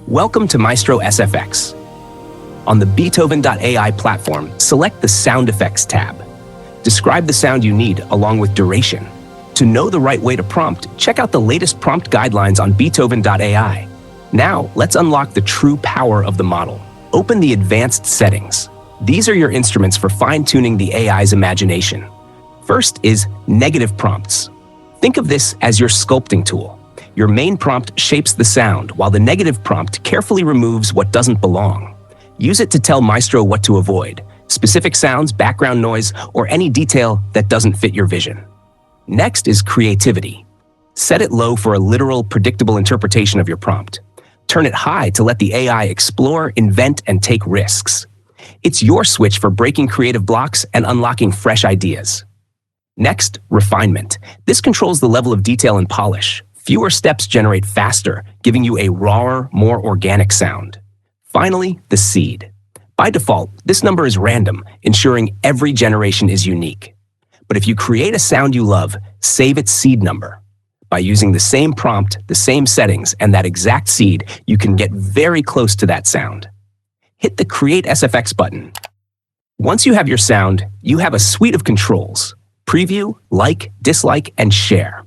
Welcome to Maestro SFX. On the Beatoven.ai platform, select the Sound Effects tab. Describe the sound you need along with duration. To know the right way to prompt, check out the latest prompt guidelines on Beatoven.ai. Now, let's unlock the true power of the model. Open the advanced settings. These are your instruments for fine-tuning the AI's imagination. First is negative prompts. Think of this as your sculpting tool. Your main prompt shapes the sound, while the negative prompt carefully removes what doesn't belong. Use it to tell Maestro what to avoid: specific sounds, background noise, or any detail that doesn't fit your vision. Next is creativity. Set it low for a literal, predictable interpretation of your prompt. Turn it high to let the AI explore, invent, and take risks. It's your switch for breaking creative blocks and unlocking fresh ideas. Next, refinement. This controls the level of detail and polish. Fewer steps generate faster, giving you a rawer, more organic sound. Finally, the seed. By default, this number is random, ensuring every generation is unique. But if you create a sound you love, save its seed number. By using the same prompt, the same settings, and that exact seed, you can get very close to that sound. Hit the Create SFX button. Once you have your sound, you have a suite of controls: preview, like, dislike, and share.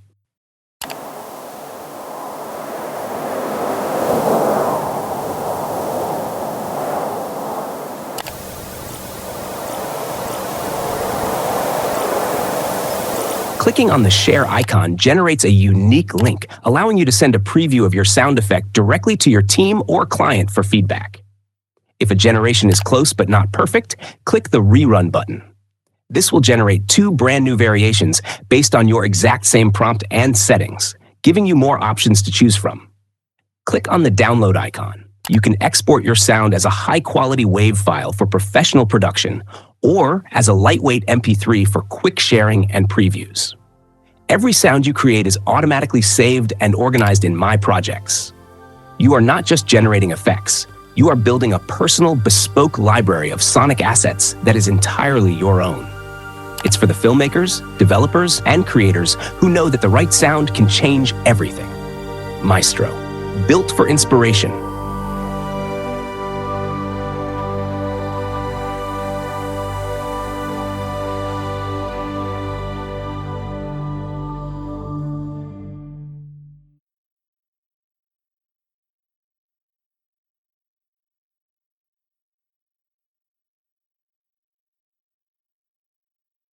Clicking on the share icon generates a unique link, allowing you to send a preview of your sound effect directly to your team or client for feedback. If a generation is close but not perfect, click the rerun button. This will generate 2 brand new variations based on your exact same prompt and settings, giving you more options to choose from. Click on the download icon. You can export your sound as a high-quality WAV file for professional production, or as a lightweight MP3 for quick sharing and previews. Every sound you create is automatically saved and organized in My Projects. You are not just generating effects, you are building a personal, bespoke library of sonic assets that is entirely your own. It's for the filmmakers, developers, and creators who know that the right sound can change everything. Maestro, built for inspiration,